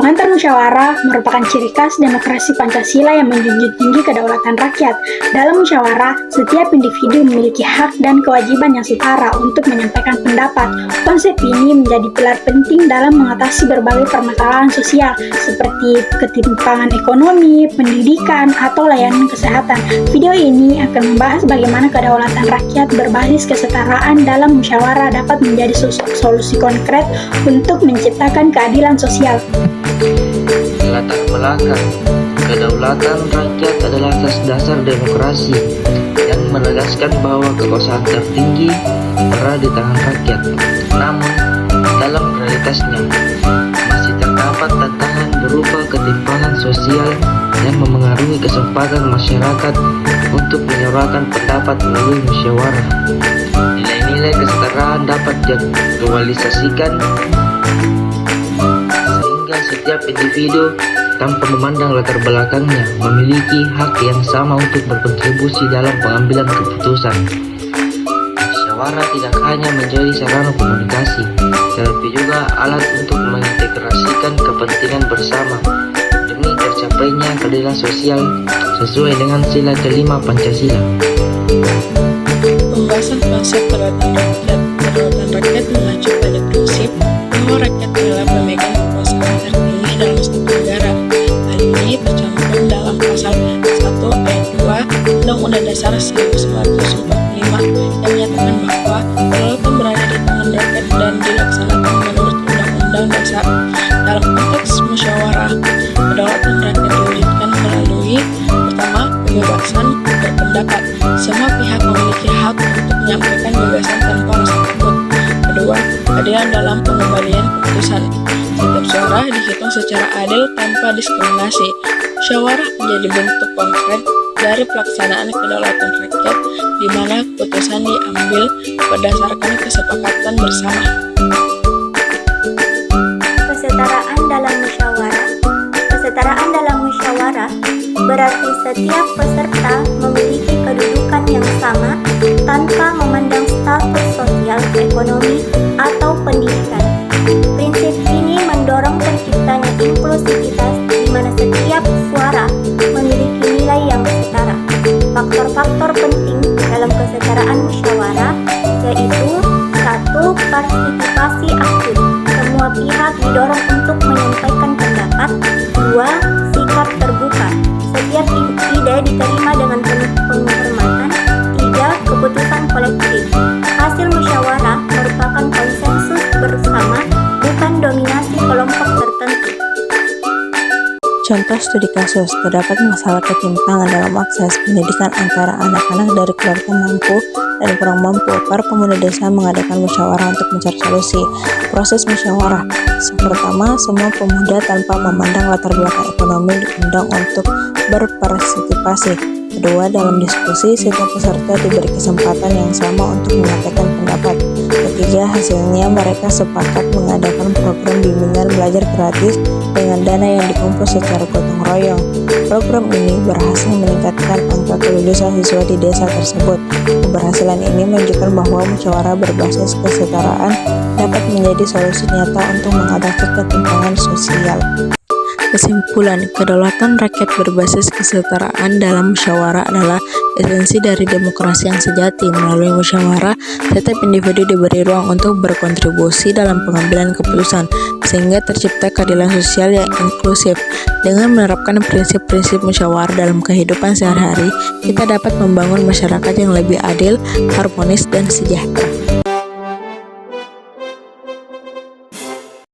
Pengantar musyawarah merupakan ciri khas demokrasi Pancasila yang menjunjung tinggi kedaulatan rakyat. Dalam musyawarah, setiap individu memiliki hak dan kewajiban yang setara untuk menyampaikan pendapat. Konsep ini menjadi pilar penting dalam mengatasi berbagai permasalahan sosial seperti ketimpangan ekonomi, pendidikan, atau layanan kesehatan. Video ini akan membahas bagaimana kedaulatan rakyat berbasis kesetaraan dalam musyawarah dapat menjadi solusi konkret untuk menciptakan keadilan sosial. Latar belakang kedaulatan rakyat adalah atas dasar demokrasi yang menegaskan bahwa kekuasaan tertinggi berada di tangan rakyat. Namun, dalam realitasnya masih terdapat tantangan berupa ketimpangan sosial yang memengaruhi kesempatan masyarakat untuk menyuarakan pendapat melalui musyawarah. Nilai-nilai kesetaraan dapat diaktualisasikan setiap individu tanpa memandang latar belakangnya memiliki hak yang sama untuk berkontribusi dalam pengambilan keputusan. Musyawarah tidak hanya menjadi sarana komunikasi, tetapi juga alat untuk mengintegrasikan kepentingan bersama demi tercapainya keadilan sosial sesuai dengan sila kelima Pancasila. Pembahasan konsep kedaulatan rakyat. Kedaulatan rakyat mengacu pada prinsip bahwa rakyat adalah pemegang kekuasaan tertinggi dalam suatu negara. Hal ini tercantum dalam pasal 1 ayat 2 Undang-Undang Dasar 1945 yang menyatakan bahwa kedaulatan berada di tangan rakyat dan dilaksanakan menurut Undang-Undang Dasar. Dalam konteks musyawarah, kedaulatan rakyat diwujudkan melalui pertama, kebebasan berpendapat. Semua pihak memiliki hak untuk menyampaikan gagasan tanpa rasa takut. Kedua, keadilan dalam pengembalian keputusan. Setiap suara dihitung secara adil tanpa diskriminasi. Musyawarah menjadi bentuk konkret dari pelaksanaan kedaulatan rakyat, di mana keputusan diambil berdasarkan kesepakatan bersama. Kesetaraan dalam musyawarah. Kesetaraan dalam musyawarah berarti setiap peserta memiliki kedudukan yang sama tanpa memandang status sosial, ekonomi, atau pendidikan. Prinsip ini mendorong terciptanya inklusivitas di mana setiap suara memiliki nilai yang setara. Faktor-faktor penting dalam kesetaraan musyawarah yaitu 1. Partisipasi aktif. Semua pihak didorong untuk menyampaikan pendapat. 2. Sikap terbuka. Setiap ide diterima dengan penuh penghormatan. 3. Keputusan kolektif. Hasil musyawarah merupakan konsensus bersama, bukan dominasi kelompok tertentu. Contoh studi kasus, terdapat masalah ketimpangan dalam akses pendidikan antara anak-anak dari keluarga mampu dan kurang mampu. Para pemuda desa mengadakan musyawarah untuk mencari solusi. Proses musyawarah. Pertama, semua pemuda tanpa memandang latar belakang ekonomi diundang untuk berpartisipasi. Kedua, dalam diskusi, setiap peserta diberi kesempatan yang sama untuk menyampaikan pendapat. Ketiga, hasilnya mereka sepakat mengadakan program bimbingan belajar gratis dengan dana yang dikumpul secara gotong royong. Program ini berhasil meningkatkan angka kelulusan siswa di desa tersebut. Keberhasilan ini menunjukkan bahwa musyawarah berbasis kesetaraan dapat menjadi solusi nyata untuk mengatasi ketimpangan sosial. Kesimpulan, kedaulatan rakyat berbasis kesetaraan dalam musyawarah adalah esensi dari demokrasi yang sejati. Melalui musyawarah, setiap individu diberi ruang untuk berkontribusi dalam pengambilan keputusan, sehingga tercipta keadilan sosial yang inklusif. Dengan menerapkan prinsip-prinsip musyawarah dalam kehidupan sehari-hari, kita dapat membangun masyarakat yang lebih adil, harmonis, dan sejahtera.